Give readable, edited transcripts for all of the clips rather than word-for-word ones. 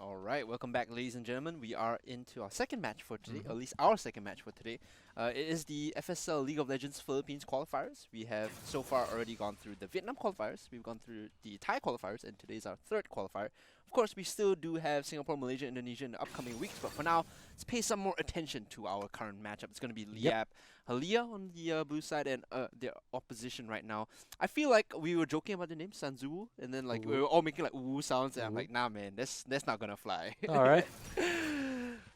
Alright, welcome back, ladies and gentlemen. We are into our second match for today, or at least our second match for today. It is the FSL League of Legends Philippines qualifiers. We have so far already gone through the Vietnam qualifiers, we've gone through the Thai qualifiers, and today's our third qualifier. Of course, we still do have Singapore, Malaysia, Indonesia in the upcoming weeks, but for now, let's pay some more attention to our current matchup. It's going to be Liyab, Halia on the blue side, and the opposition right now. I feel like we were joking about the name Sanzuwu, and then like we were all making like woo sounds, and I'm like, nah, man, that's not gonna fly. All right.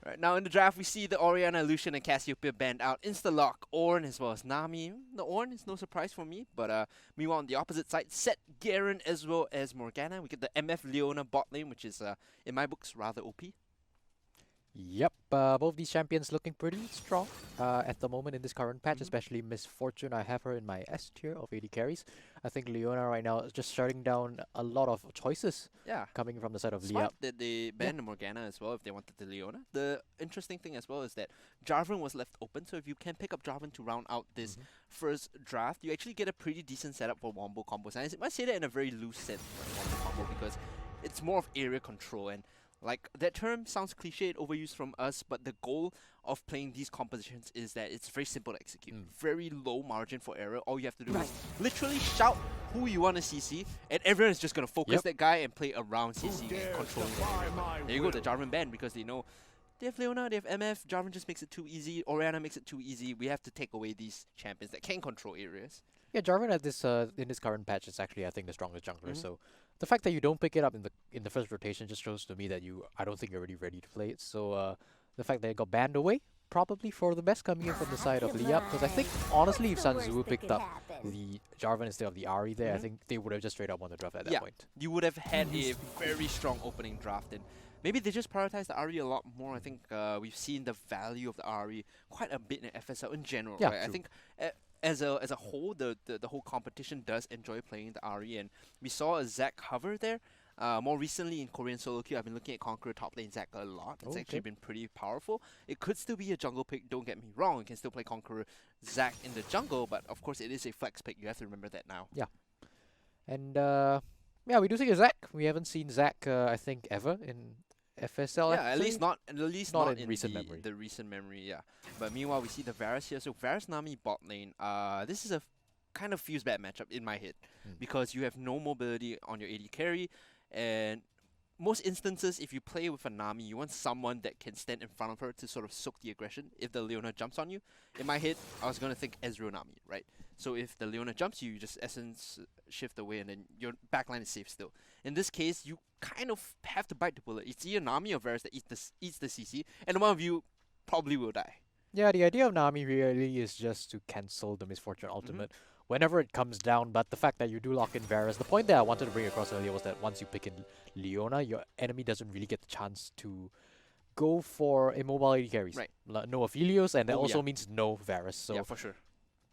Right now in the draft, we see the Orianna, Lucian, and Cassiopeia banned out. Insta-lock Ornn as well as Nami. The Ornn is no surprise for me, but meanwhile on the opposite side, Set, Garen, as well as Morgana. We get the MF Leona bot lane, which is in my books rather OP. Yep, both these champions looking pretty strong at the moment in this current patch, especially Miss Fortune. I have her in my S tier of AD carries. I think Leona right now is just shutting down a lot of choices coming from the side of Smart Liyab. that they banned the Morgana as well if they wanted the Leona. The interesting thing as well is that Jarvan was left open, so if you can pick up Jarvan to round out this first draft, you actually get a pretty decent setup for wombo combos. And I say that in a very loose sense for wombo combo because it's more of area control, and like, that term sounds cliched, overused from us, but the goal of playing these compositions is that it's very simple to execute. Very low margin for error. All you have to do is literally shout who you want to CC, and everyone is just going to focus that guy and play around CC and controlling the area. There you go, the Jarvan ban, because they know they have Leona, they have MF, Jarvan just makes it too easy, Orianna makes it too easy. We have to take away these champions that can control areas. Yeah, Jarvan at this in this current patch is actually, I think, the strongest jungler. So the fact that you don't pick it up in the first rotation just shows to me that I don't think you're really ready to play it. So the fact that it got banned away, probably for the best coming in from the side of Liyab, because I think honestly, if Sanzuwu picked up the Jarvan instead of the Ahri there, I think they would have just straight up won the draft at that point. You would have had a very strong opening draft, and maybe they just prioritize the Ahri a lot more. I think we've seen the value of the Ahri quite a bit in FSL in general. Yeah, right? I think as a whole, the whole competition does enjoy playing the Ahri, and we saw a Zac hover there. More recently in Korean solo queue, I've been looking at Conqueror top lane Zac a lot. It's actually been pretty powerful. It could still be a jungle pick, don't get me wrong. You can still play Conqueror Zac in the jungle, but of course it is a flex pick. You have to remember that now. Yeah. And yeah, we do see a Zac. We haven't seen Zac, I think, ever in FSL. Yeah, at least not in recent the, memory. the recent memory, yeah. But meanwhile, we see the Varus here. So Varus Nami bot lane. This is a kind of feels bad matchup in my head because you have no mobility on your AD carry, and most instances, if you play with a Nami, you want someone that can stand in front of her to sort of soak the aggression if the Leona jumps on you. In my head, I was gonna think Ezreal Nami, right? So if the Leona jumps you, you just essence shift away, and then your backline is safe still. In this case, you kind of have to bite the bullet. It's either Nami or Varus that eats the CC, and one of you probably will die. Yeah, the idea of Nami really is just to cancel the Miss Fortune ultimate whenever it comes down, but the fact that you do lock in Varus, the point that I wanted to bring across earlier was that once you pick in Leona, your enemy doesn't really get the chance to go for immobile AD carries. Right. No Aphelios, and that also means no Varus. So yeah, for sure.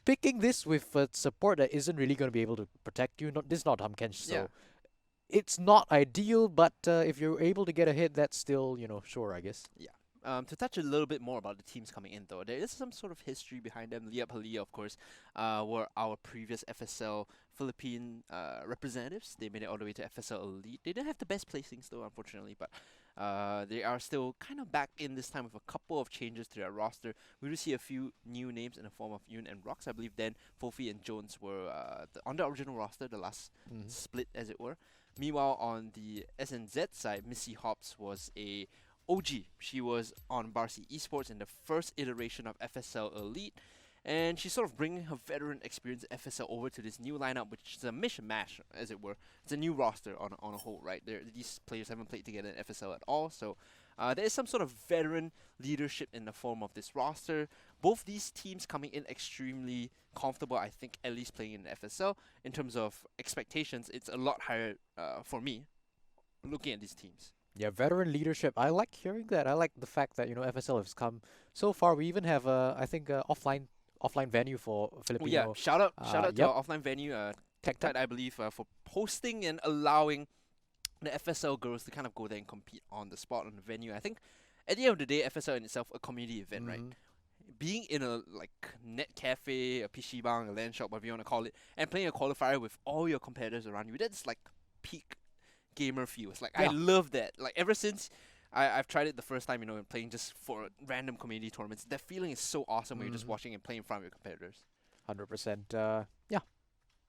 picking this with support that isn't really going to be able to protect you, this is not Humkench, so it's not ideal, but if you're able to get a hit, that's still, sure, I guess. Yeah. To touch a little bit more about the teams coming in, though, there is some sort of history behind them. Liyab Halia, of course, were our previous FSL Philippine representatives. They made it all the way to FSL Elite. They didn't have the best placings, though, unfortunately, but they are still kind of back in this time with a couple of changes to their roster. We do see a few new names in the form of Yoon and Rox. I believe then Fofi and Jones were on the original roster, the last split, as it were. Meanwhile, on the SNZ side, Missy Hobbs was a OG. She was on Varsity Esports in the first iteration of FSL Elite, and she's sort of bringing her veteran experience in FSL over to this new lineup, which is a mishmash, as it were. It's a new roster on a whole, right? These players haven't played together in FSL at all, so there is some sort of veteran leadership in the form of this roster. Both these teams coming in extremely comfortable, I think, at least playing in FSL. In terms of expectations, it's a lot higher for me, looking at these teams. Yeah, veteran leadership. I like hearing that. I like the fact that FSL has come so far. We even have I think offline venue for Filipino. Oh, yeah, shout out to our offline venue, Tech I believe, for hosting and allowing the FSL girls to kind of go there and compete on the spot on the venue. I think at the end of the day, FSL in itself a community event, right? Being in a net cafe, a PCbang, a LAN shop, whatever you want to call it, and playing a qualifier with all your competitors around you, that's like peak gamer feels. Like I Yeah. love that. Like ever since I've tried it the first time, playing just for random community tournaments. That feeling is so awesome when you're just watching and playing in front of your competitors. 100%. Yeah,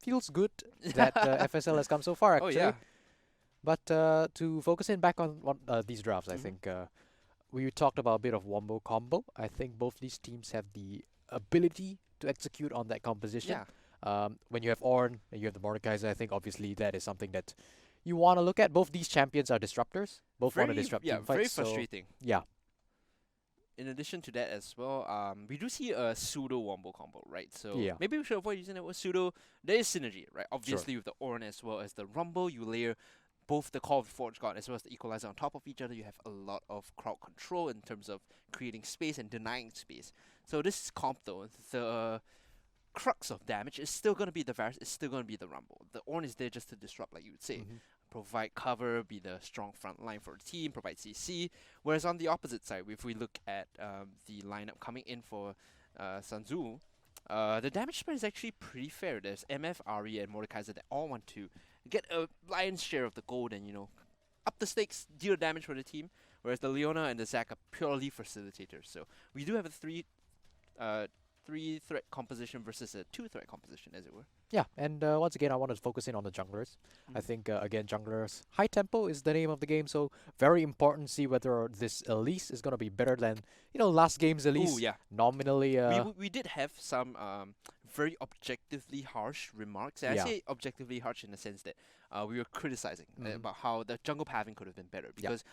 feels good that FSL has come so far Oh actually. yeah. But to focus in back on what, these drafts, I Mhm. think we talked about a bit of wombo combo. I think both these teams have the ability to execute on that composition. Yeah. When you have Ornn and you have the Mordekaiser, I think obviously that is something that you want to look at. Both these champions are disruptors. Both want to disrupt team Very fights. So frustrating. yeah, In addition to that as well, we do see a pseudo wombo combo, right? So Yeah. maybe we should avoid using that word pseudo. There is synergy, right? Sure. Obviously with the Ornn as well as the Rumble, you layer both the Call of the Forge God as well as the Equalizer on top of each other. You have a lot of crowd control in terms of creating space and denying space. So this comp though, the crux of damage is still going to be the Varus, it's still going to be the Rumble. The Ornn is there just to disrupt, like you would say. Mhm. Provide cover, be the strong front line for the team, provide CC. Whereas on the opposite side, if we look at the lineup coming in for Sanzuwu, the damage spread is actually pretty fair. There's MF, Ari, and Mordekaiser that all want to get a lion's share of the gold and, up the stakes, deal damage for the team. Whereas the Leona and the Zac are purely facilitators. So we do have a three threat composition versus a 2-threat composition, as it were. Yeah, and once again, I want to focus in on the junglers. I think, again, junglers, high tempo is the name of the game, so very important to see whether this Elise is going to be better than, last game's Elise. Ooh, yeah. Nominally, We did have some very objectively harsh remarks. And Yeah. I say objectively harsh in the sense that we were criticizing Mhm. about how the jungle pathing could have been better. Yeah. Because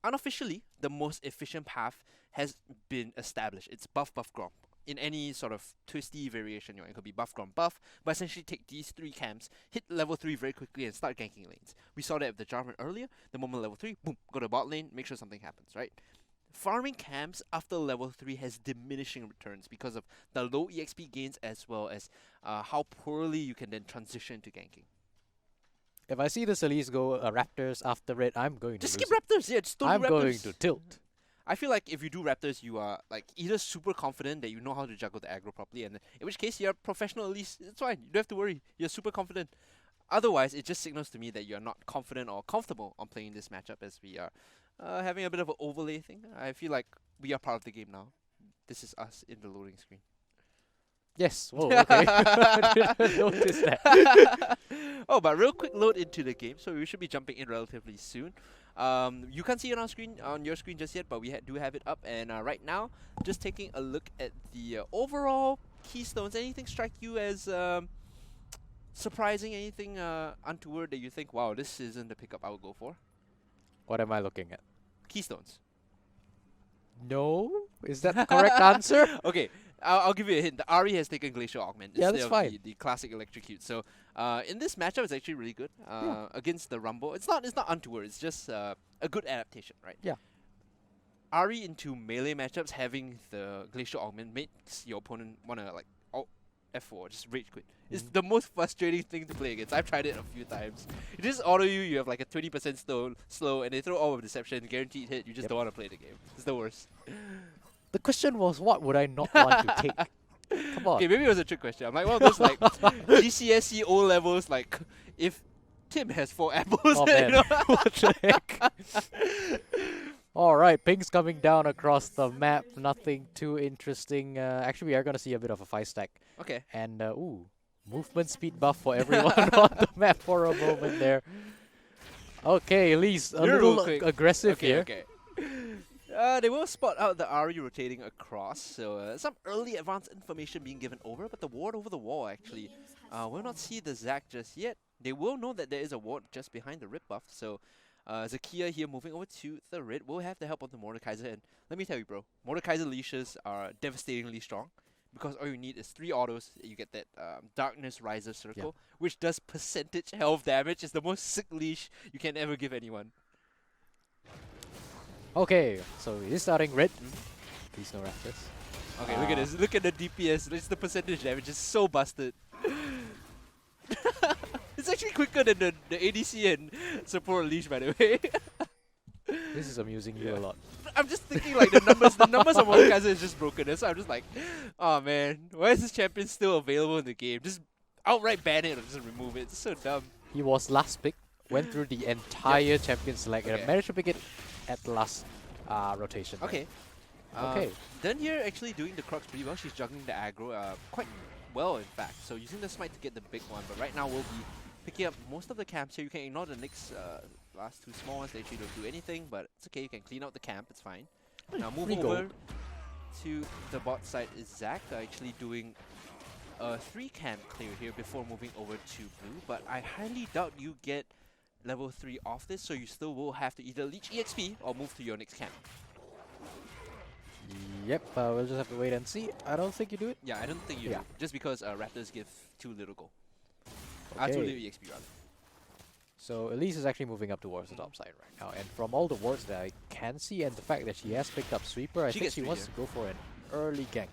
unofficially, the most efficient path has been established. It's buff, buff, gromp. In any sort of twisty variation, it could be buff, gromp, buff, but essentially take these 3 camps, hit level 3 very quickly and start ganking lanes. We saw that with the Jarvan earlier. The moment level 3, boom, go to bot lane, make sure something happens, right? Farming camps after level 3 has diminishing returns because of the low EXP gains as well as how poorly you can then transition to ganking. if I see this Elise go Raptors after it, I'm going Just to skip Raptors, yeah, just don't I'm do Raptors. going to tilt. I feel like if you do Raptors, you are like either super confident that you know how to juggle the aggro properly, and in which case you're professional at least. It's fine. You don't have to worry. You're super confident. Otherwise, it just signals to me that you're not confident or comfortable on playing this matchup, as we are having a bit of an overlay thing. I feel like we are part of the game now. This is us in the loading screen. Yes. Whoa, okay. I didn't notice that. Oh, but real quick load into the game, so we should be jumping in relatively soon. You can't see it on your screen just yet, but we do have it up. And right now, just taking a look at the overall keystones. Anything strike you as surprising? Anything untoward that you think, wow, this isn't the pickup I would go for? What am I looking at? Keystones. No? Is that the correct answer? Okay, I'll give you a hint. The Ari has taken Glacial Augment Yeah, instead that's of fine. the classic Electrocute. So in this matchup, it's actually really good against the Rumble. It's not untoward. It's just a good adaptation, right? Yeah. Ari into melee matchups having the Glacial Augment makes your opponent wanna like F4, just rage quit. It's the most frustrating thing to play against. I've tried it a few times. You just auto you have like a 20% slow, and they throw all of Deception, guaranteed hit. You just don't want to play the game. It's the worst. The question was, what would I not want to take? Come on. Okay, maybe it was a trick question. I'm like, well, those like GCSE O levels, like if Tim has 4 apples, Oh, then, man. What the heck? Alright, pings coming down across the map. Nothing too interesting. Actually, we are going to see a bit of a 5-stack. Okay. And, movement speed buff for everyone on the map for a moment there. Okay, Elise, a You're little real quick. aggressive here. Okay. They will spot out the Ari rotating across, so some early advanced information being given over, but the ward over the wall actually will not see the Zac just yet. They will know that there is a ward just behind the Rip buff, so Zakia here moving over to the Red will have the help of the Mordekaiser, and let me tell you bro, Mordekaiser leashes are devastatingly strong, because all you need is 3 autos, you get that Darkness Riser circle, which does percentage health damage. It's the most sick leash you can ever give anyone. Okay, so it is starting red. Please no Raptors. Okay, look at this. Look at the DPS. It's the percentage damage. It's so busted. It's actually quicker than the ADC and support leash, by the way. This is amusing you a lot. I'm just thinking like the numbers of Mordekaiser is just broken. So I'm just like, oh man, why is this champion still available in the game? Just outright ban it or just remove it. It's so dumb. He was last pick went through the entire champion select and Okay. managed to pick it at the last rotation. right? Okay. Okay. Then here actually doing the Crux pretty well. She's juggling the aggro quite well, in fact. So using the smite to get the big one, but right now we'll be picking up most of the camps here. You can ignore the next last two small ones. They actually don't do anything, but it's okay. You can clean out the camp. It's fine. Now move free over gold. to the bot side is Zach actually doing a 3 camp clear here before moving over to blue. But I highly doubt you get level 3 off this, so you still will have to either leech EXP or move to your next camp. Yep, we'll just have to wait and see. I don't think you do it. Yeah, I don't think you Yeah. do. Just because Raptors give too little gold. Too Okay. little EXP rather. So Elise is actually moving up towards the top side right now. And from all the wards that I can see and the fact that she has picked up Sweeper, I She think gets she three wants here. to go for an early gank.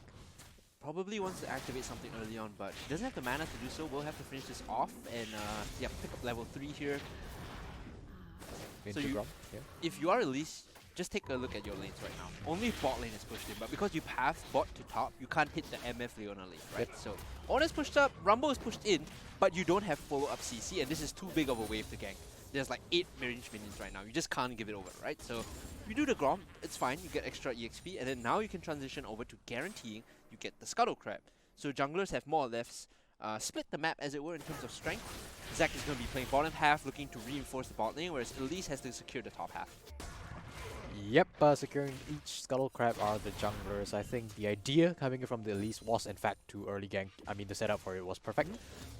Probably wants to activate something early on, but she doesn't have the mana to do so. We'll have to finish this off and yeah, pick up level 3 here. Into you- Grom. Yeah. If you are Elise, just take a look at your lanes right now. Only bot lane is pushed in, but because you path bot to top, you can't hit the MF Leona lane, right? Yep. So Ornn is pushed up, Rumble is pushed in, but you don't have follow-up CC, and this is too big of a wave to gank. There's like 8 range minions right now. You just can't give it over, right? So you do the Grom, it's fine. You get extra EXP, and then now you can transition over to guaranteeing you get the Scuttle Crab. So junglers have more or less split the map, as it were, in terms of strength. Zac is going to be playing bottom half, looking to reinforce the bot lane, whereas Elise has to secure the top half. Yep, securing each Scuttle Crab are the junglers. I think the idea coming in from the Elise was in fact to early gank. I mean, the setup for it was perfect.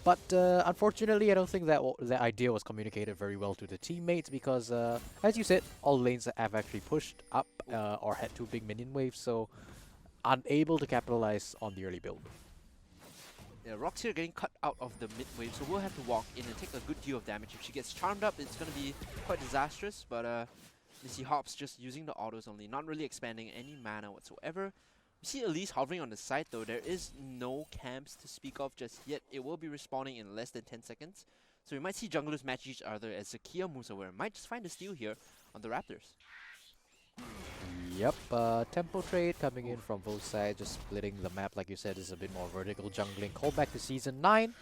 But unfortunately, I don't think that that idea was communicated very well to the teammates because, as you said, all lanes have actually pushed up or had 2 big minion waves, so unable to capitalize on the early build. Yeah, Rox here getting cut out of the mid wave, so we'll have to walk in and take a good deal of damage. If she gets charmed up, it's going to be quite disastrous, but you see Hops just using the autos only, not really expanding any mana whatsoever. You see Elise hovering on the side though. There is no camps to speak of just yet. It will be respawning in less than 10 seconds. So we might see junglers match each other as Zakia moves over. Might just find a steal here on the Raptors. Yep, tempo trade coming in from both sides, just splitting the map. Like you said, is a bit more vertical jungling. Call back to Season 9.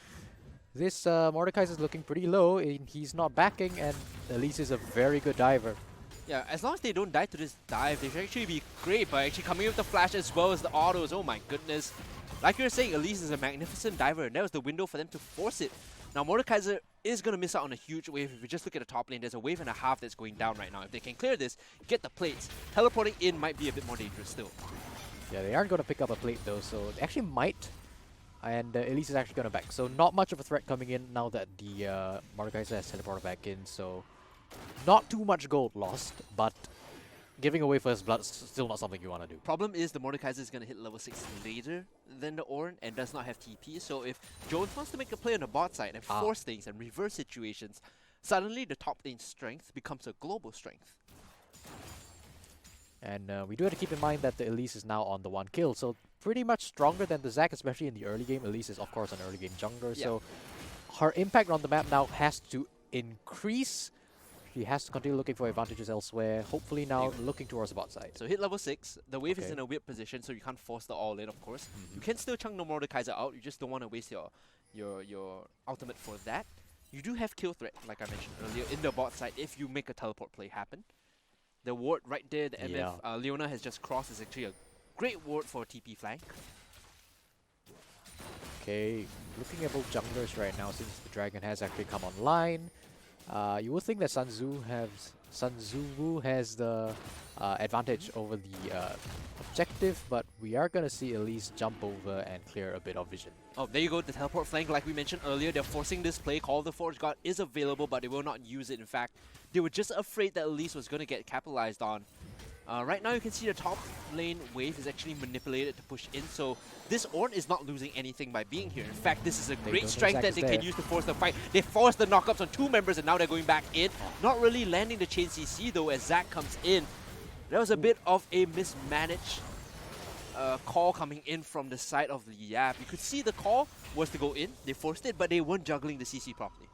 This Mordekaiser is looking pretty low, and he's not backing, and Elise is a very good diver. Yeah, as long as they don't die to this dive, they should actually be great by actually coming with the flash as well as the autos. Oh my goodness. Like you were saying, Elise is a magnificent diver, and that was the window for them to force it. Now, Mordekaiser is going to miss out on a huge wave. If you just look at the top lane, there's a wave and a half that's going down right now. If they can clear this, get the plates, teleporting in might be a bit more dangerous still. Yeah, they aren't going to pick up a plate though, so they actually might. And Elise is actually going to back. So not much of a threat coming in now that the Mordekaiser has teleported back in. So not too much gold lost, but giving away first blood is still not something you want to do. Problem is the Mordekaiser is going to hit level 6 later than the Ornn and does not have TP. So if Jones wants to make a play on the bot side and force things and reverse situations, suddenly the top lane strength becomes a global strength. And we do have to keep in mind that the Elise is now on the 1 kill, so pretty much stronger than the Zac, especially in the early game. Elise is of course an early game jungler, so her impact on the map now has to increase. She has to continue looking for advantages elsewhere, hopefully now looking towards the bot side. So hit level 6, the wave is Okay. in a weird position, so you can't force the all in, of course. You can still chunk the Mordekaiser out, you just don't want to waste your ultimate for that. You do have kill threat, like I mentioned earlier, in the bot side if you make a teleport play happen. The ward right there, the MF Leona has just crossed, is actually a great ward for TP flank. Okay, looking at both junglers right now since the dragon has actually come online. You would think that Sanzuwu has the advantage over the objective, but we are going to see Elise jump over and clear a bit of vision. Oh, there you go, the teleport flank, like we mentioned earlier, they're forcing this play. Call of the Forge God is available, but they will not use it. In fact, they were just afraid that Elise was going to get capitalized on. Right now you can see the top lane wave is actually manipulated to push in, so this Ornn is not losing anything by being here. In fact, this is a great strength that they can use to force the fight. They forced the knockups on 2 members and now they're going back in. Not really landing the chain CC though as Zac comes in. There was a bit of a mismanaged call coming in from the side of Liyab. You could see the call was to go in, they forced it, but they weren't juggling the CC properly.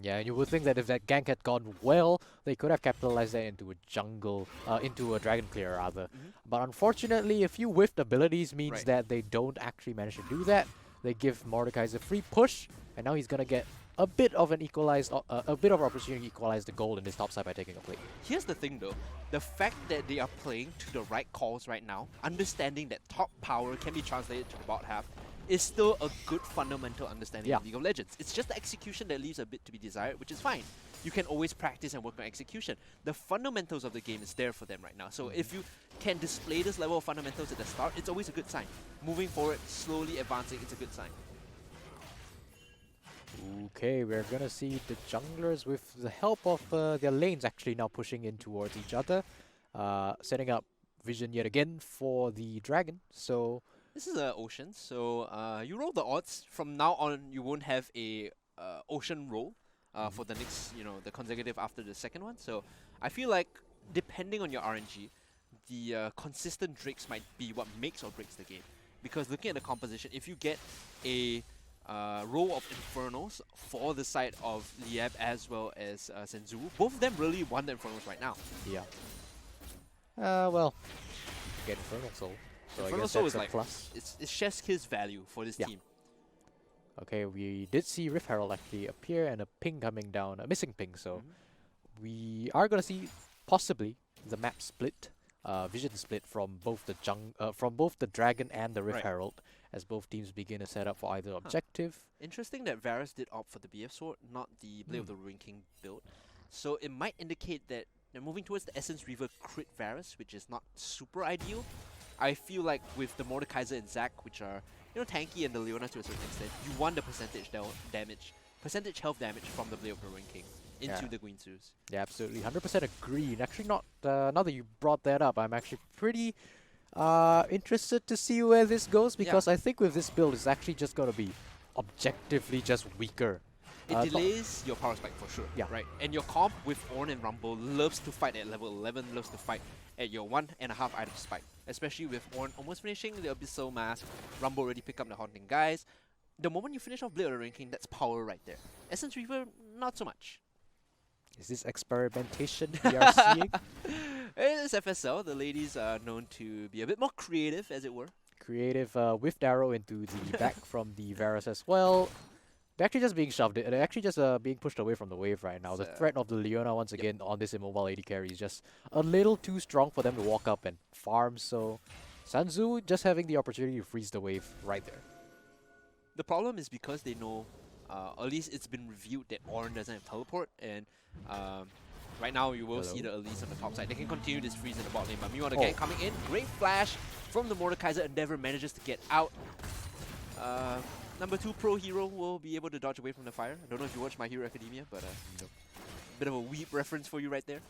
Yeah, and you would think that if that gank had gone well, they could have capitalized that into a jungle, into a dragon clear rather. But unfortunately, a few whiffed abilities means that they don't actually manage to do that. They give Mordekaiser a free push, and now he's gonna get a bit of an a bit of opportunity to equalize the goal in this top side by taking a plate. Here's the thing though, the fact that they are playing to the right calls right now, understanding that top power can be translated to the bot half, is still a good fundamental understanding of League of Legends. It's just the execution that leaves a bit to be desired, which is fine. You can always practice and work on execution. The fundamentals of the game is there for them right now. So if you can display this level of fundamentals at the start, it's always a good sign. Moving forward, slowly advancing, it's a good sign. Okay, we're gonna see the junglers with the help of their lanes actually now pushing in towards each other, setting up vision yet again for the dragon. So this is Ocean, so you roll the odds. From now on, you won't have a Ocean roll for the next, the consecutive after the second one. So I feel like depending on your RNG, the consistent Drakes might be what makes or breaks the game. Because looking at the composition, if you get a row of Infernos for the side of Liyab as well as Sanzuwu, both of them really want the Infernos right now. Yeah. Well, get Infernal Soul. So Infernal I guess Soul that's is a like plus. It's chef's kiss value for this team. Okay, we did see Rift Herald actually appear and a ping coming down, a missing ping. So we are gonna see possibly the map split, vision split from both the dragon and the Rift Herald, as both teams begin to set up for either objective. Interesting that Varus did opt for the BF sword, not the Blade of the Ruin King build. So it might indicate that they're moving towards the Essence Reaver crit Varus, which is not super ideal. I feel like with the Mordekaiser and Zac, which are tanky, and the Leona to a certain extent, you want the percentage health damage from the Blade of the Ruin King into the Green Zeus. Yeah, absolutely, 100% agree. And actually, not now that you brought that up, I'm actually pretty interested to see where this goes, because I think with this build, it's actually just gonna be objectively just weaker. It delays your power spike for sure, right? And your comp with Ornn and Rumble loves to fight at level 11, loves to fight at your 1.5 item spike. Especially with Ornn almost finishing the Abyssal Mask, Rumble already pick up the Haunting Guys. The moment you finish off Blade of the Ruin King, that's power right there. Essence Reaver, not so much. Is this experimentation we are seeing? It is FSL. The ladies are known to be a bit more creative, as it were. Creative with Darrow into the back from the Varus as well. They're actually just being shoved. They're actually just being pushed away from the wave right now. The threat of the Leona once again on this immobile AD carry is just a little too strong for them to walk up and farm. So Sanzuwu just having the opportunity to freeze the wave right there. The problem is because they know, at least it's been reviewed that Ornn doesn't have teleport, and right now you will see the Elise on the top side. They can continue this freeze in the bot lane, but meanwhile again coming in, great flash from the Mordekaiser. Endeavor manages to get out. Number 2 pro hero will be able to dodge away from the fire. I don't know if you watch My Hero Academia, but bit of a weep reference for you right there.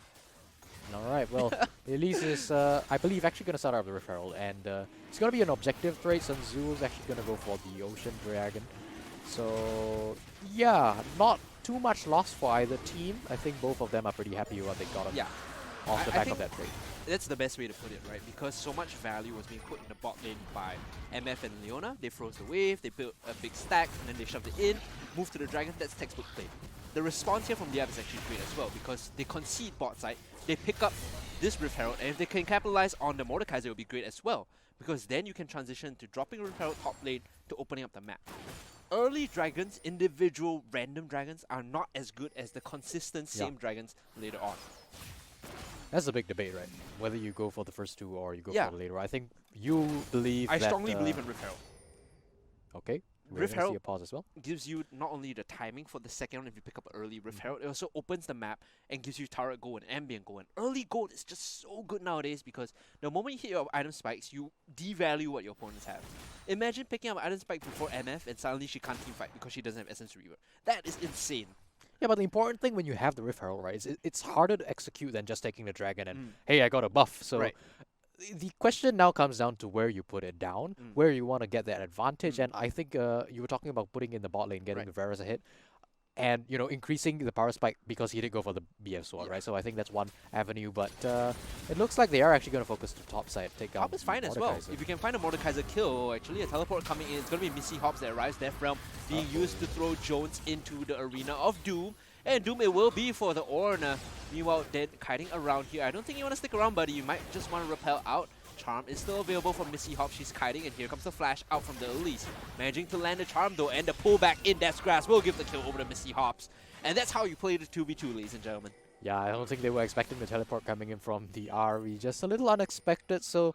Alright, well, Elise is, I believe, actually going to start out the Rift Herald, and it's going to be an objective trade. Sanzuwu is actually going to go for the Ocean Dragon. So, yeah, not too much loss for either team. I think both of them are pretty happy with what they got off the back of that trade. That's the best way to put it, right? Because so much value was being put in the bot lane by MF and Leona. They froze the wave, they built a big stack, and then they shoved it in, moved to the dragon. That's textbook play. The response here from Liyab is actually great as well, because they concede bot side, they pick up this Rift Herald, and if they can capitalize on the Mordekaiser, it will be great as well, because then you can transition to dropping Rift Herald top lane to opening up the map. Early dragons, individual random dragons, are not as good as the consistent same dragons later on. That's a big debate, right? Whether you go for the first two or you go for the later. I think you believe I strongly believe in Rift Herald. Okay. Rift Herald pause as well. Gives you not only the timing for the second one if you pick up early Rift Herald, it also opens the map and gives you turret gold and ambient gold. And early gold is just so good nowadays, because the moment you hit your item spikes, you devalue what your opponents have. Imagine picking up item spike before MF and suddenly she can't team fight because she doesn't have Essence Reaver. That is insane. Yeah, but the important thing when you have the Rift Herald, right, is it's harder to execute than just taking the dragon and, hey, I got a buff. So the question now comes down to where you put it down, where you want to get that advantage. And I think you were talking about putting in the bot lane, getting the Varus a hit, and, increasing the power spike because he did go for the BF sword, right? So I think that's one avenue. But it looks like they are actually going to focus to top side. Top is fine as well. If you can find a Mordekaiser kill, actually a teleport coming in, it's going to be Missy Hops that arrives, Death Realm being used to throw Jones into the arena of Doom. And Doom it will be for the Ornn. Meanwhile, Dead kiting around here. I don't think you want to stick around, buddy. You might just want to repel out. charm is still available for Missy Hop. She's kiting, and here comes the flash out from the Elise. Managing to land the charm though, and the pullback in Death's Grasp will give the kill over to Missy Hops. And that's how you play the 2v2, ladies and gentlemen. Yeah, I don't think they were expecting the teleport coming in from the RE. Just a little unexpected, so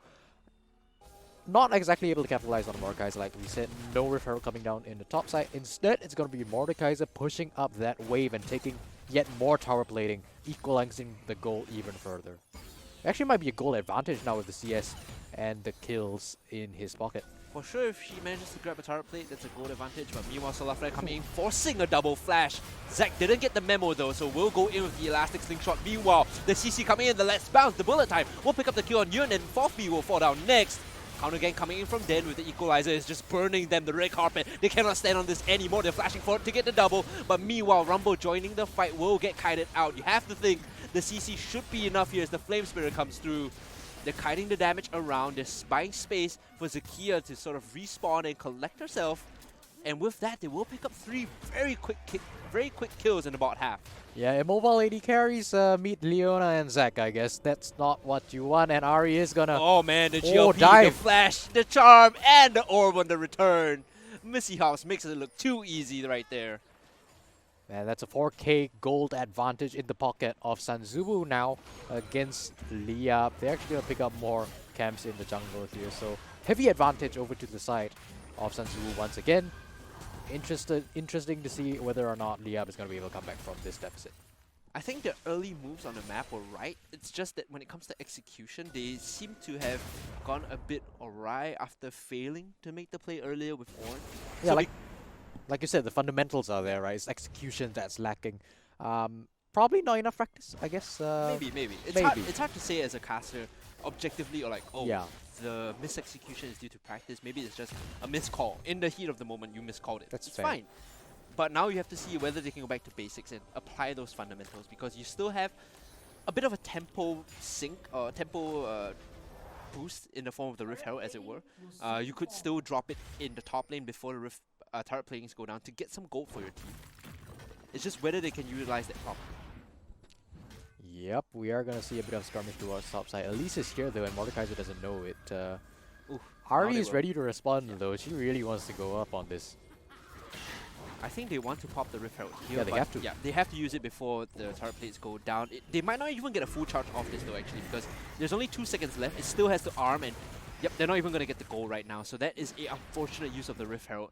not exactly able to capitalize on the Mordekaiser. Like we said, no Rift Herald coming down in the top side. Instead, it's going to be Mordekaiser pushing up that wave and taking yet more tower plating, equalizing the goal even further. Actually might be a goal advantage now with the CS and the kills in his pocket. For sure, if she manages to grab a turret plate, that's a gold advantage. But meanwhile, Solafred coming in, forcing a double flash. Zac didn't get the memo though, so we'll go in with the elastic slingshot. Meanwhile, the CC coming in, the let's bounce, the bullet time. We'll pick up the kill on Yun, and 4B will fall down next. Counter gang coming in from Den with the equalizer is just burning them, the red carpet. They cannot stand on this anymore. They're flashing forward to get the double. But meanwhile, Rumble joining the fight will get kited out. You have to think the CC should be enough here as the Flame Spirit comes through. They're kiting the damage around. They're buying space for Zakia to sort of respawn and collect herself. And with that, they will pick up 3 very quick kills in about half. Yeah, immobile AD carries meet Leona and Zac, I guess. That's not what you want, and Ari is gonna... Oh man, the GLP, the dive. flash, the charm, and the orb on the return. Missy House makes it look too easy right there. And that's a 4k gold advantage in the pocket of Sanzuwu now against Liyab. They're actually going to pick up more camps in the jungle here. So heavy advantage over to the side of Sanzuwu once again. Interesting to see whether or not Liyab is going to be able to come back from this deficit. I think the early moves on the map were right. It's just that when it comes to execution, they seem to have gone a bit awry after failing to make the play earlier with Ornn. Yeah, So like you said, the fundamentals are there, right? It's execution that's lacking. Probably not enough practice, I guess. maybe. maybe. It's hard to say as a caster objectively, or like, oh, Yeah. the misexecution is due to practice. Maybe it's just a missed call. In the heat of the moment, you miscalled it. That's it's fair. fine. But now you have to see whether they can go back to basics and apply those fundamentals, because you still have a bit of a tempo sync or tempo boost in the form of the Rift Herald, as it were. You could still drop it in the top lane before the Rift turret platings go down to get some gold for your team. It's just whether they can utilize that properly. Yep, we are going to see a bit of skirmish towards top side. Elise is here though, and Mordekaiser doesn't know it. Ooh, Ari now is they ready to respond though. She really wants to go up on this. I think they want to pop the Rift Herald here. Yeah, they have to. Yeah, they have to use it before the turret plates go down. They might not even get a full charge off this though, actually, because there's only 2 seconds left. It still has to arm, and yep, they're not even going to get the goal right now. So that is an unfortunate use of the Rift Herald.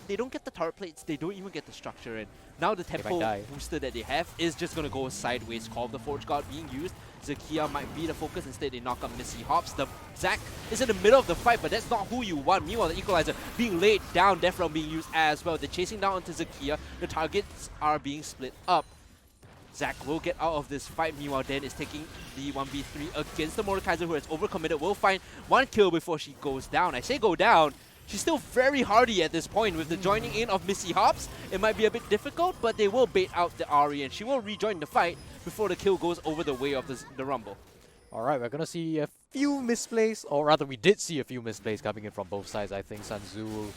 They don't get the turret plates, they don't even get the structure, and now the tempo booster that they have is just going to go sideways. Call of the Forge God being used. Zakia might be the focus. Instead, they knock up Missy Hops. The Zac is in the middle of the fight, but that's not who you want. Meanwhile, the Equalizer being laid down, Death Realm being used as well. They're chasing down onto Zakia. The targets are being split up. Zac will get out of this fight. Meanwhile, Den is taking the 1v3 against the Mordekaiser, who has overcommitted. Will find 1 kill before she goes down. I say go down. She's still very hardy at this point with the joining in of Missy Hops. It might be a bit difficult, but they will bait out the Ahri, and she will rejoin the fight before the kill goes over the way of the Rumble. Alright, we're going to see a few misplays, or rather we did see a few misplays coming in from both sides. I think Sanzuwu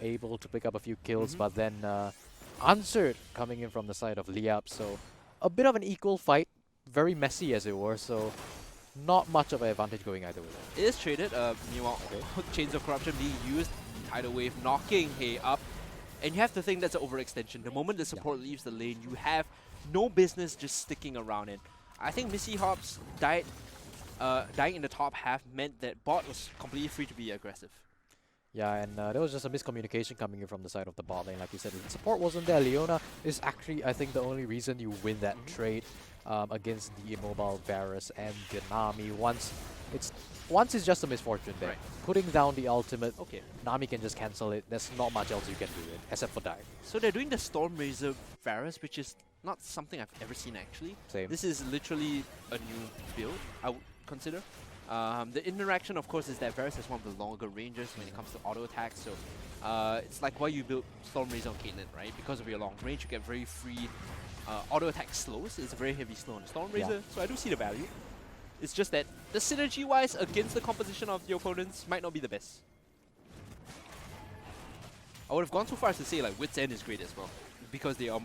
able to pick up a few kills, but then answered coming in from the side of Liyab. So a bit of an equal fight, very messy as it were, so not much of an advantage going either way. It is traded. Meanwhile, Chains of Corruption being used. Tidal Wave knocking Hey up. And you have to think that's an overextension. The moment the support leaves the lane, you have no business just sticking around it. I think Missy Hops dying in the top half meant that bot was completely free to be aggressive. Yeah, and there was just a miscommunication coming in from the side of the bot lane. Like you said, the support wasn't there. Leona is actually, I think, the only reason you win that trade against the immobile Varus and the Nami. Once it's just a misfortune there. Right. Putting down the ultimate, Okay. Nami can just cancel it. There's not much else you can do except for die. So they're doing the Stormrazor Varus, which is not something I've ever seen actually. Same. This is literally a new build, I would consider. The interaction, of course, is that Varus has one of the longer ranges when it comes to auto attacks. So it's like why you build Stormrazor on Caitlyn, right? Because of your long range, you get very free auto attack slows. It's a very heavy slow on the Stormrazor, so I do see the value. It's just that the synergy-wise against the composition of your opponents might not be the best. I would have gone so far as to say like Wit's End is great as well, because they are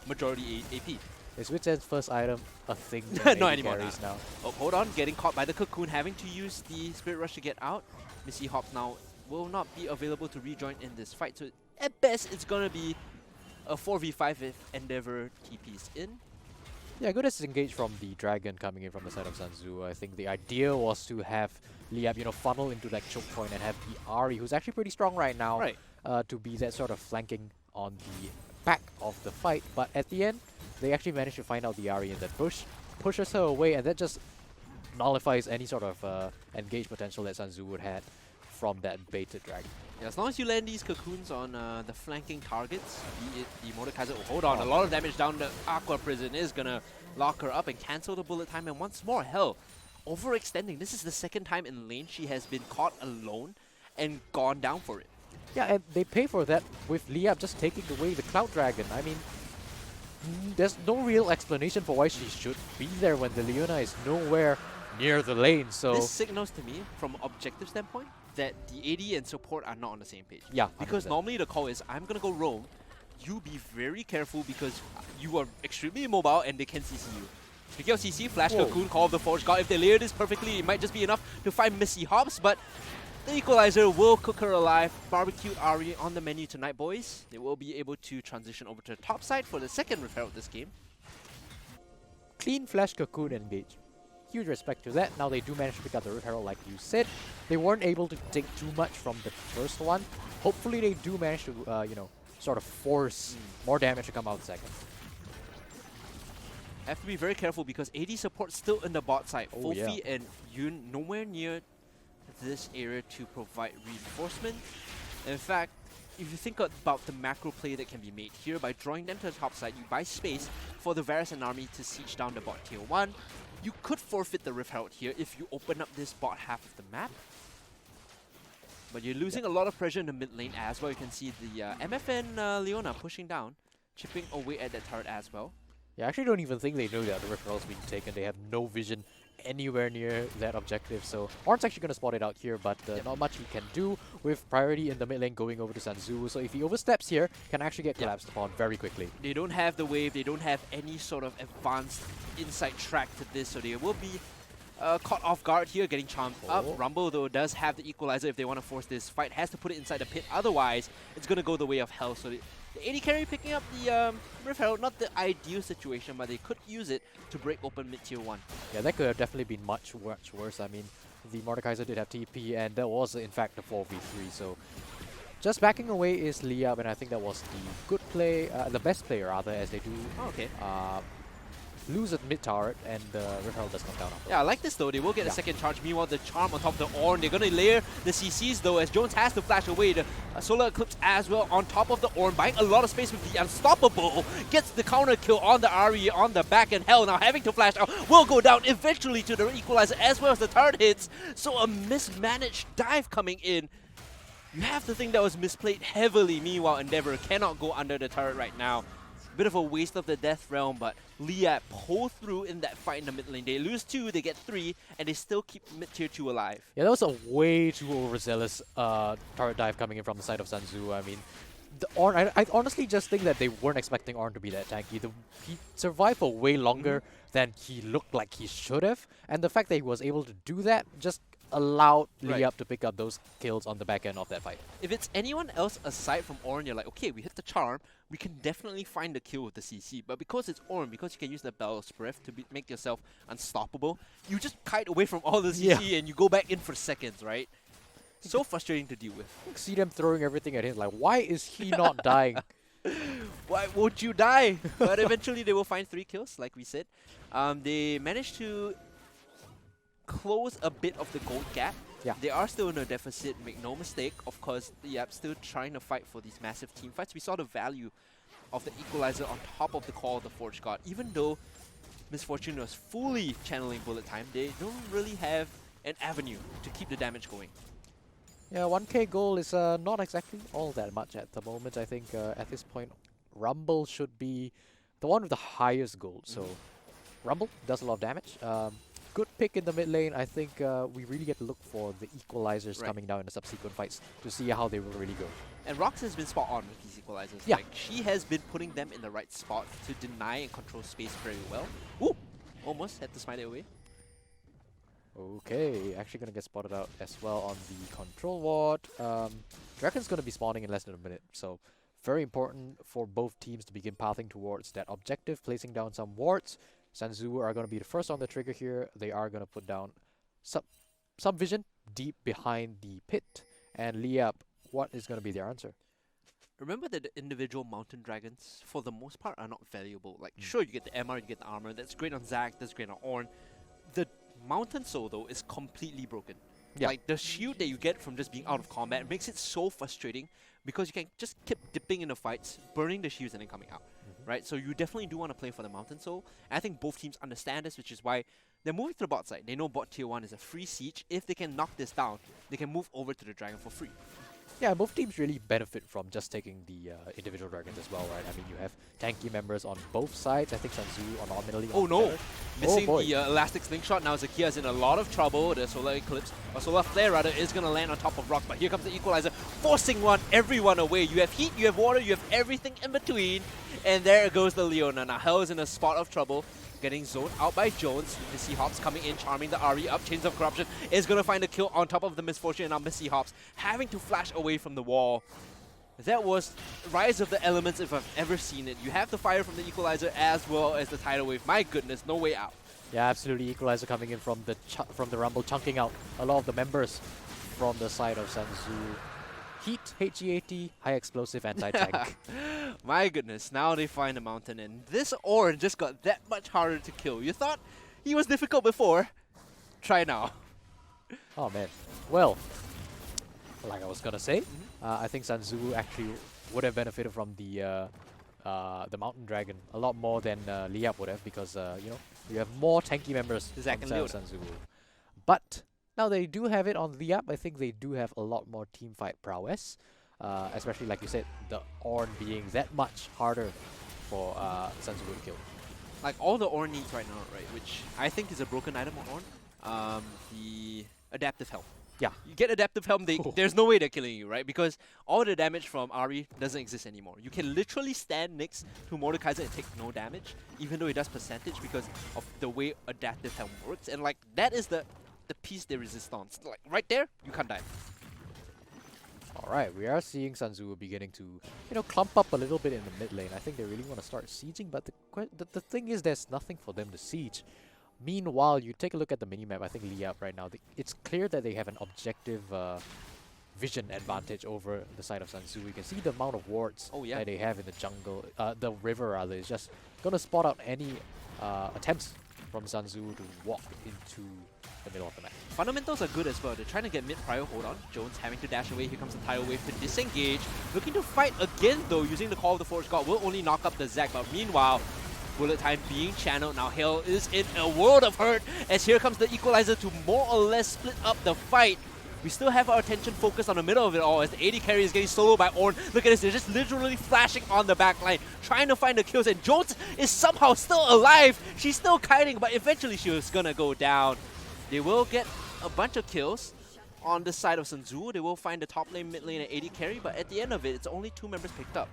majority AP. Is Witzen's first item a thing in Not AD anymore carries now? Oh, hold on, getting caught by the cocoon, having to use the Spirit Rush to get out. Missy Hop now will not be available to rejoin in this fight, so at best it's gonna be a 4v5 if Endeavor TP's in. Yeah, good disengage from the dragon coming in from the side of Sanzuwu. I think the idea was to have Liyab, funnel into that choke point and have the Ari, who's actually pretty strong right now, Right. to be that sort of flanking on the back of the fight. But at the end, they actually managed to find out the Ari in that bush, pushes her away, and that just nullifies any sort of engage potential that Sanzuwu had from that baited dragon. Yeah, as long as you land these cocoons on the flanking targets, be it the Mordekaiser, hold on, a lot of damage down the Aqua Prison is gonna lock her up and cancel the bullet time, and once more, hell, overextending. This is the second time in lane she has been caught alone and gone down for it. Yeah, and they pay for that with Liyab just taking away the Cloud Dragon. I mean, there's no real explanation for why she should be there when the Leona is nowhere near the lane, so... This signals to me, from objective standpoint, that the AD and support are not on the same page. Yeah, Because 100%. normally the call is, I'm gonna go roam, you be very careful because you are extremely immobile and they can CC you. Speaking of CC, Flash Whoa. Cocoon, Call of the Forge God, if they layer this perfectly, it might just be enough to find Missy Hops, but the Equalizer will cook her alive. Barbecued Ari on the menu tonight, boys. They will be able to transition over to the top side for the second repair of this game. Clean Flash Cocoon engage. Huge respect to that. Now they do manage to pick up the Rift Herald like you said. They weren't able to take too much from the first one. Hopefully they do manage to, sort of force more damage to come out second. Have to be very careful because AD support still in the bot side. Oh, Fofi yeah. and Yun nowhere near this area to provide reinforcement. In fact, if you think about the macro play that can be made here, by drawing them to the top side, you buy space for the Varus and army to siege down the bot tier 1. You could forfeit the Rift Herald here if you open up this bot half of the map. But you're losing a lot of pressure in the mid lane as well. You can see the MF and Leona pushing down, chipping away at that turret as well. Yeah, I actually don't even think they know that the Rift Herald is being taken. They have no vision anywhere near that objective. So Ornn's actually going to spot it out here, but not much he can do with priority in the mid lane going over to Sanzuwu. So if he oversteps here, can actually get collapsed upon very quickly. They don't have the wave, they don't have any sort of advanced inside track to this, so they will be caught off guard here, getting charmed up. Rumble, though, does have the equalizer if they want to force this fight, has to put it inside the pit, otherwise it's going to go the way of hell. So the AD carry picking up the Rift Herald, not the ideal situation, but they could use it to break open mid-tier 1. Yeah, that could have definitely been much worse. I mean, the Mordekaiser did have TP, and that was, in fact, a 4v3. So just backing away is Liyab, and I think that was the good play, the best play, rather, as they do lose at mid turret, and the Rift Herald does come down after. Yeah, I like this though. They will get a second charge. Meanwhile, the charm on top of the Ornn. They're going to layer the CCs though, as Jones has to flash away. The Solar Eclipse as well on top of the Ornn, buying a lot of space with the Unstoppable. Gets the counter kill on the Ari on the back, and hell, now having to flash out will go down eventually to the Equalizer as well as the turret hits. So a mismanaged dive coming in. You have to think that was misplayed heavily. Meanwhile, Endeavor cannot go under the turret right now. Bit of a waste of the Death Realm, but Liyab pull through in that fight in the mid lane. They lose 2, they get 3, and they still keep mid-tier 2 alive. Yeah, that was a way too overzealous turret dive coming in from the side of Sanzuwu. I mean, the Ornn, I honestly just think that they weren't expecting Ornn to be that tanky. He survived for way longer than he looked like he should have, and the fact that he was able to do that just allowed Liyab to pick up those kills on the back end of that fight. If it's anyone else aside from Ornn, you're like, okay, we hit the charm, we can definitely find the kill with the CC. But because it's Ornn, because you can use the Bell's Breath to make yourself unstoppable, you just kite away from all the CC and you go back in for seconds, right? So frustrating to deal with. You see them throwing everything at him, like, why is he not dying? Why won't you die? But eventually they will find 3 kills, like we said. They managed to close a bit of the gold gap. Yeah. They are still in a deficit, make no mistake. Of course, Liyab still trying to fight for these massive team fights. We saw the value of the Equalizer on top of the Call of the Forge God. Even though Misfortune was fully channeling bullet time, they don't really have an avenue to keep the damage going. Yeah, 1k goal is not exactly all that much at the moment. I think at this point, Rumble should be the one with the highest gold. So Rumble does a lot of damage. good pick in the mid lane. I think we really get to look for the equalizers Right. coming down in the subsequent fights to see how they will really go. And Rox has been spot on with these equalizers. Yeah. Like, she has been putting them in the right spot to deny and control space very well. Ooh! Almost had to smite it away. Okay, actually gonna get spotted out as well on the control ward. Dragon's gonna be spawning in less than a minute, so very important for both teams to begin pathing towards that objective, placing down some wards. Sanzuwu are gonna be the first on the trigger here. They are gonna put down some vision deep behind the pit. And Liyab, what is gonna be their answer? Remember that the individual mountain dragons, for the most part, are not valuable. Like, sure, you get the MR, you get the armor. That's great on Zac, that's great on Ornn. The mountain soul, though, is completely broken. Yeah. Like, the shield that you get from just being out of combat makes it so frustrating because you can just keep dipping into fights, burning the shields, and then coming out. Right? So you definitely do want to play for the mountain soul. And I think both teams understand this, which is why they're moving to the bot side. They know bot tier 1 is a free siege. If they can knock this down, they can move over to the dragon for free. Yeah, both teams really benefit from just taking the individual dragons as well, right? I mean, you have tanky members on both sides. I think Sanzuwu are nominally Oh on no! better. Missing boy. the elastic slingshot. Now Zakia is in a lot of trouble. The solar eclipse, or solar flare rather, is going to land on top of Rox. But here comes the equalizer, forcing everyone away. You have heat, you have water, you have everything in between. And there goes the Leona. Now Hell is in a spot of trouble. Getting zoned out by Jones. Missy Hops coming in, charming the Ahri up. Chains of Corruption is going to find a kill on top of the Misfortune. And now Missy Hops having to flash away from the wall. That was Rise of the Elements if I've ever seen it. You have the fire from the Equalizer as well as the Tidal Wave. My goodness, no way out. Yeah, absolutely. Equalizer coming in from the Rumble, chunking out a lot of the members from the side of Sanzuwu. Heat, HGAT, high explosive, anti-tank. My goodness, now they find a mountain, and this Ornn just got that much harder to kill. You thought he was difficult before? Try now. Oh man. Well, like I was gonna say, I think Sanzuwu actually would have benefited from the Mountain Dragon a lot more than Liyab would have, because you know, you have more tanky members Zac on and Sanzuwu. But now they do have it on Liyab. I think they do have a lot more teamfight prowess, especially like you said, the Ornn being that much harder for Sanzuwu to kill. Like all the Ornn needs right now, right, which I think is a broken item on Ornn, the Adaptive Helm. Yeah. You get Adaptive Helm, there's no way they're killing you, right? Because all the damage from Ahri doesn't exist anymore. You can literally stand next to Mordekaiser and take no damage, even though it does percentage because of the way Adaptive Helm works. And like, that is the piece they resist on. Like, right there, you can't die. Alright, we are seeing Sanzuwu beginning to, you know, clump up a little bit in the mid lane. I think they really want to start sieging, but the thing is there's nothing for them to siege. Meanwhile, you take a look at the minimap, I think Liyab right now, it's clear that they have an objective vision advantage over the side of Sanzuwu. You can see the amount of wards that they have in the jungle, the river rather, is just going to spot out any attempts from Sanzuwu to walk into the middle of the map. Fundamentals are good as well. They're trying to get mid prior hold on. Jones having to dash away. Here comes the Tidal Wave to disengage. Looking to fight again though, using the Call of the Forge God. Will only knock up the Zac, but meanwhile, Bullet Time being channeled. Now Hale is in a world of hurt as here comes the Equalizer to more or less split up the fight. We still have our attention focused on the middle of it all as the AD carry is getting soloed by Ornn. Look at this, they're just literally flashing on the back line, trying to find the kills, and Jones is somehow still alive. She's still kiting, but eventually she was gonna go down. They will get a bunch of kills on the side of Sanzuwu. They will find the top lane, mid lane, and AD carry, but at the end of it, it's only 2 members picked up.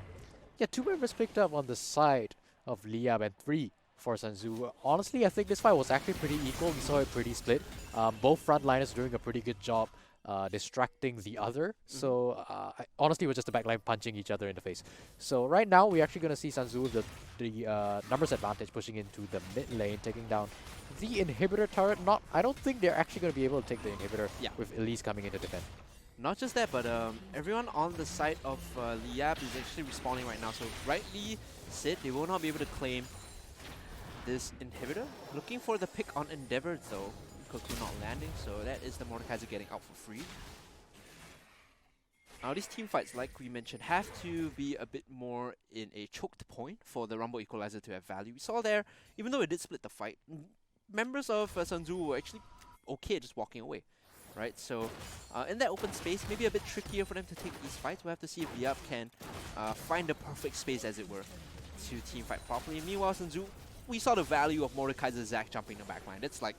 Yeah, 2 members picked up on the side of Liyab and 3 for Sanzuwu. Honestly, I think this fight was actually pretty equal. We saw it pretty split. Both frontliners doing a pretty good job distracting the other. So honestly, it was just the backline punching each other in the face. So right now, we're actually going to see Sanzuwu the numbers advantage pushing into the mid lane, taking down the inhibitor turret. I don't think they're actually going to be able to take the inhibitor with Elise coming in to defend. Not just that, but everyone on the side of Liyab is actually respawning right now. So rightly said, they will not be able to claim this inhibitor. Looking for the pick on Endeavor though. Cocoon not landing, so that is the Mordekaiser getting out for free. Now these team fights, like we mentioned, have to be a bit more in a choked point for the Rumble Equalizer to have value. We saw there, even though it did split the fight, members of Sanzuwu were actually okay at just walking away. Right, so in that open space, maybe a bit trickier for them to take these fights. We'll have to see if Liyab can find the perfect space, as it were, to team fight properly. Meanwhile, Sanzuwu, we saw the value of Mordekaiser Zac jumping the backline. It's like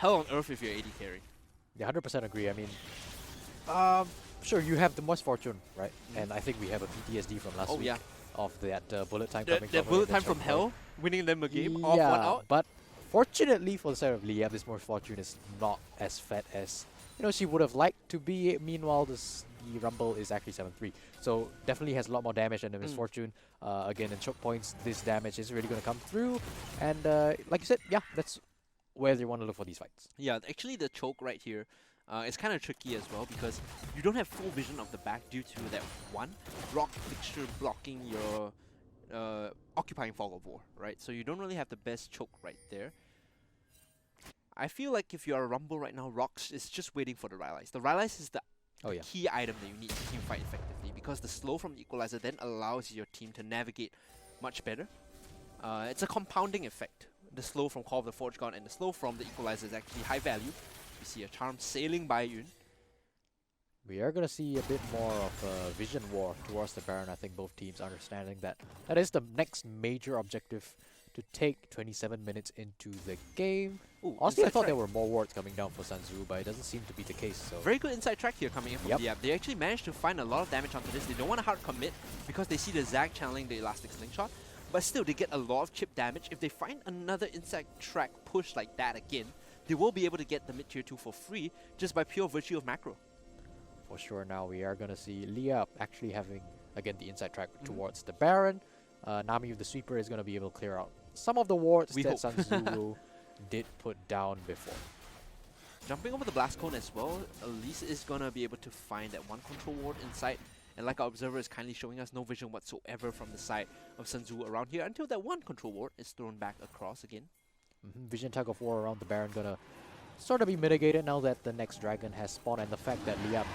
hell on earth if you're AD carry. Yeah, 100% agree. I mean, sure, you have the most fortune, right? And I think we have a PTSD from last Oh week yeah, of that bullet time the coming from bullet the time choke from point. hell, winning them a game off one Yeah, out. but fortunately for the side of Liyab, this more fortune is not as fat as she would have liked to be. Meanwhile, the Rumble is actually 7-3, so definitely has a lot more damage than the misfortune. Again, in choke points, this damage is really going to come through, and like you said, yeah, that's where you want to look for these fights. Yeah, actually the choke right here is kind of tricky as well because you don't have full vision of the back due to that one rock fixture blocking your occupying fog of war, right? So you don't really have the best choke right there. I feel like if you're a Rumble right now, Rocks is just waiting for the Rylise. The Rylise is the key item that you need to team fight effectively because the slow from the Equalizer then allows your team to navigate much better. It's a compounding effect. The slow from Call of the Forge God and the slow from the Equalizer is actually high value. You see a Charm sailing by Yun. We are going to see a bit more of a vision war towards the Baron. I think both teams understanding that that is the next major objective to take 27 minutes into the game. Ooh, honestly, I inside thought track. there were more wards coming down for Sanzuwu, but it doesn't seem to be the case. So Very good inside track here coming in from Liyab. They actually managed to find a lot of damage onto this. They don't want to hard commit because they see the Zag channeling the Elastic Slingshot. But still, they get a lot of chip damage. If they find another inside track push like that again, they will be able to get the mid-tier 2 for free just by pure virtue of macro. for sure now we are going to see Liyab actually having, again, the inside track towards the Baron. Nami with the Sweeper is going to be able to clear out some of the wards that Sanzuwu did put down before. Jumping over the Blast Cone as well, Elise is going to be able to find that one control ward inside. And like our observer is kindly showing us, no vision whatsoever from the side of Sanzuwu around here until that one control ward is thrown back across again. Vision tug of war around the Baron gonna sort of be mitigated now that the next dragon has spawned, and the fact that Liyab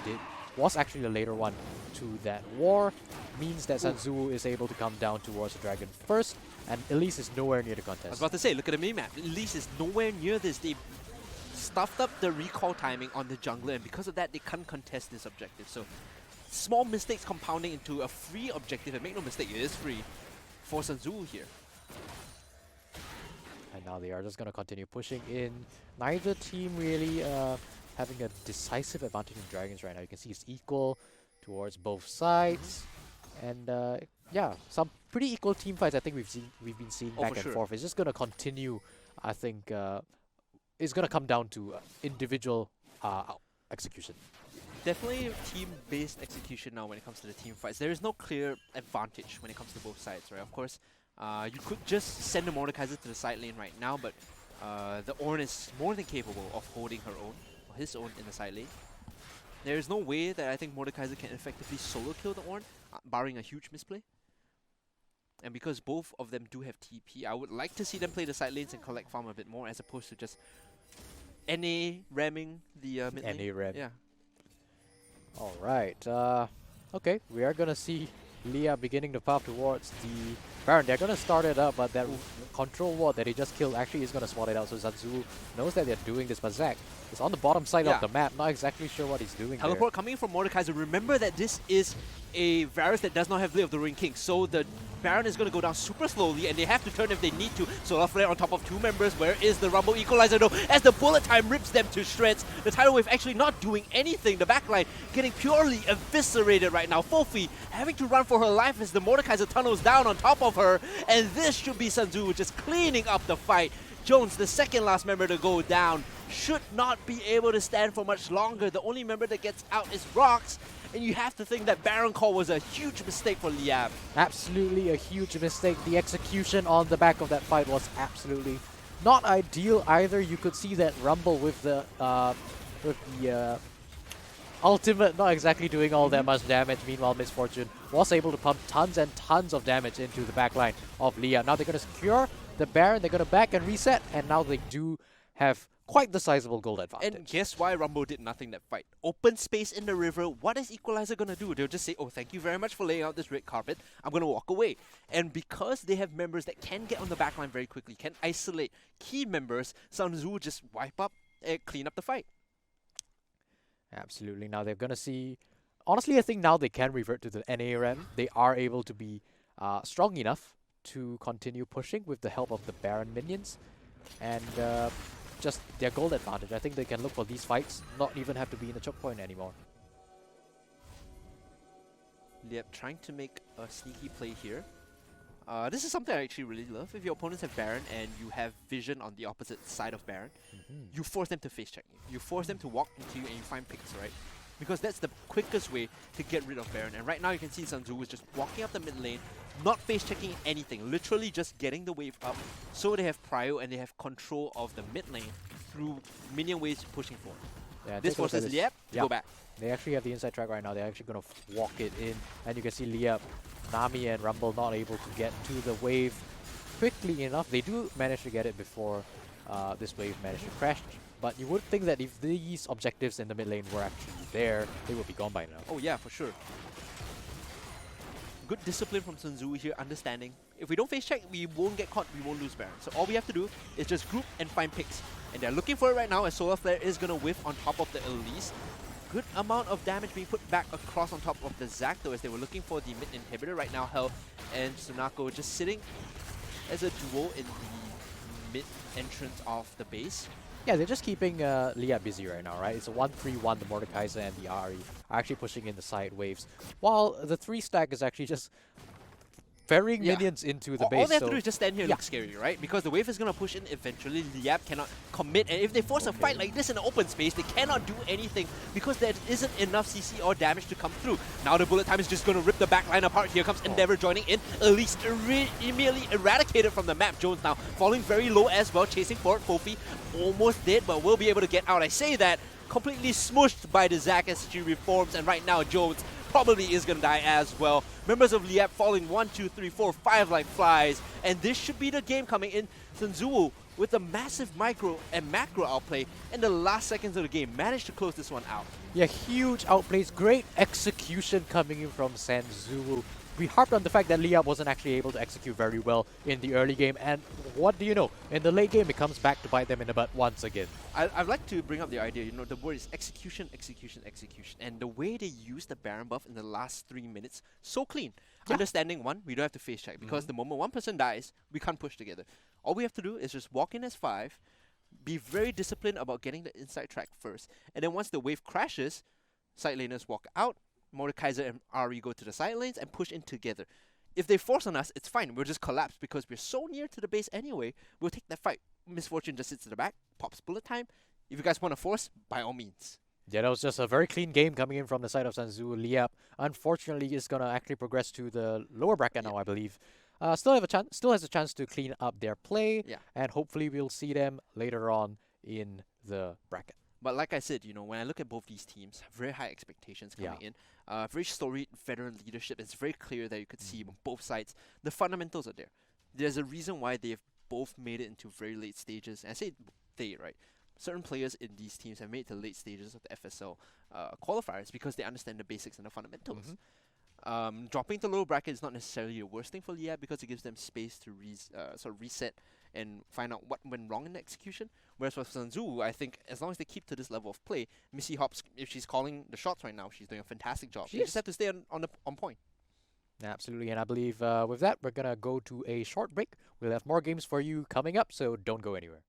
was actually the later one to that war means that Sanzuwu is able to come down towards the dragon first, and Elise is nowhere near the contest. I was about to say, look at the mini-map. Elise is nowhere near this. They stuffed up the recall timing on the jungler, and because of that, they can't contest this objective. So small mistakes compounding into a free objective, and make no mistake, it is free for Sanzuwu here. And now they are just going to continue pushing in. Neither team really having a decisive advantage in Dragons right now. You can see it's equal towards both sides. And yeah, some pretty equal team fights I think we've been seeing back and forth. It's just going to continue, I think. It's going to come down to individual execution. Definitely team-based execution now when it comes to the team fights. There is no clear advantage when it comes to both sides, right? Of course, you could just send the Mordekaiser to the side lane right now, but the Ornn is more than capable of holding her own, or his own, in the side lane. There is no way that I think Mordekaiser can effectively solo kill the Ornn, barring a huge misplay. And because both of them do have TP, I would like to see them play the side lanes and collect farm a bit more, as opposed to just NA ramming the mid lane. NA ram. Yeah. Alright, okay, we are gonna see Liyab beginning the path towards the Baron. They're gonna start it up, but that control ward that he just killed actually is gonna spot it out, so Sanzuwu knows that they're doing this, but Zach is on the bottom side of the map, not exactly sure what he's doing. Teleport coming from Mordekaiser. Remember that this is a Varus that does not have Blade of the Ruined King, so the Baron is going to go down super slowly, and they have to turn if they need to. Solar Flare on top of two members. Where is the Rumble Equalizer though? As the bullet time rips them to shreds. The tidal wave actually not doing anything. The backline getting purely eviscerated right now. Fofi having to run for her life as the Mordekaiser tunnels down on top of her, and this should be Sanzuwu just cleaning up the fight. Jones, the second last member to go down, should not be able to stand for much longer. The only member that gets out is Rocks, and you have to think that Baron call was a huge mistake for Liyab. Absolutely a huge mistake. The execution on the back of that fight was absolutely not ideal either. You could see that Rumble with the ultimate not exactly doing all that much damage. Meanwhile, Misfortune was able to pump tons and tons of damage into the backline of Liyab. Now they're going to secure the Baron, they're going to back and reset, and now they do have quite the sizable gold advantage. And guess why Rumble did nothing that fight? Open space in the river. What is Equalizer going to do? They'll just say, oh, thank you very much for laying out this red carpet. I'm going to walk away. And because they have members that can get on the backline very quickly, can isolate key members, Sanzuwu just wipe up and clean up the fight. Absolutely. Now they're going to see... Honestly, I think now they can revert to the NARM. They are able to be strong enough to continue pushing with the help of the Baron minions. And just their goal advantage. I think they can look for these fights, not even have to be in the choke point anymore. Liyab trying to make a sneaky play here. This is something I actually really love. If your opponents have Baron and you have vision on the opposite side of Baron, you force them to face check you. You force them to walk into you and you find picks, right? Because that's the quickest way to get rid of Baron. And right now you can see Sanzuwu is just walking up the mid lane, not face checking anything, literally just getting the wave up so they have prio and they have control of the mid lane through minion waves pushing forward. Yeah, This forces Liyab to go back. They actually have the inside track right now. They're actually going to walk it in. And you can see Liyab, Nami and Rumble not able to get to the wave quickly enough. They do manage to get it before this wave managed to crash. But you would think that if these objectives in the mid lane were actually there, they would be gone by now. Oh yeah, for sure. Good discipline from Sanzuwu here, understanding. If we don't face check, we won't get caught, we won't lose Baron. So all we have to do is just group and find picks. And they're looking for it right now as Solar Flare is going to whiff on top of the Elise. Good amount of damage being put back across on top of the Zac though, as they were looking for the mid inhibitor. Right now Hell and Tsunako just sitting as a duo in the mid entrance of the base. Yeah, they're just keeping Liyab busy right now, right? It's a 1-3-1, the Mordekaiser and the Ahri are actually pushing in the side waves, while the 3-stack is actually just ferrying minions into the base. All they have to do is just stand here and look scary, right? Because the wave is going to push in eventually. Liyab cannot commit, and if they force a fight like this in an open space, they cannot do anything because there isn't enough CC or damage to come through. Now the bullet time is just going to rip the back line apart. Here comes Endeavor joining in. Elise immediately eradicated from the map. Jones now falling very low as well, chasing for it. Kofi almost dead, but will be able to get out. I say that completely smushed by the Zac as she reforms, and right now Jones probably is going to die as well. Members of Liyab falling 1, 2, 3, 4, 5 like flies. And this should be the game coming in. Sanzuwu with a massive micro and macro outplay in the last seconds of the game managed to close this one out. Yeah, huge outplays. Great execution coming in from Sanzuwu. We harped on the fact that Liyab wasn't actually able to execute very well in the early game, and what do you know? In the late game, it comes back to bite them in the butt once again. I'd like to bring up the idea, you know, the word is execution, execution, execution. And the way they used the Baron buff in the last 3 minutes, so clean. Yeah. Understanding, one, we don't have to face check, because the moment one person dies, we can't push together. All we have to do is just walk in as 5, be very disciplined about getting the inside track first, and then once the wave crashes, side laners walk out, Mordekaiser and Ahri go to the side lanes and push in together. If they force on us, it's fine. We'll just collapse because we're so near to the base anyway. We'll take that fight. Miss Fortune just sits in the back, pops bullet time. If you guys want to force, by all means. Yeah, that was just a very clean game coming in from the side of Sanzuwu. Liyab, unfortunately, is going to actually progress to the lower bracket now, I believe. Still has a chance to clean up their play, and hopefully we'll see them later on in the bracket. But like I said, you know, when I look at both these teams, very high expectations coming in. Very storied veteran leadership. It's very clear that you could see on both sides. The fundamentals are there. There's a reason why they've both made it into very late stages. And I say they, right? Certain players in these teams have made it to late stages of the FSL qualifiers because they understand the basics and the fundamentals. Dropping to low bracket is not necessarily the worst thing for Liyab because it gives them space to sort of reset and find out what went wrong in the execution. Whereas for Sanzuwu, I think as long as they keep to this level of play, Missy Hops, if she's calling the shots right now, she's doing a fantastic job. They just have to stay on point. Absolutely, and I believe with that, we're going to go to a short break. We'll have more games for you coming up, so don't go anywhere.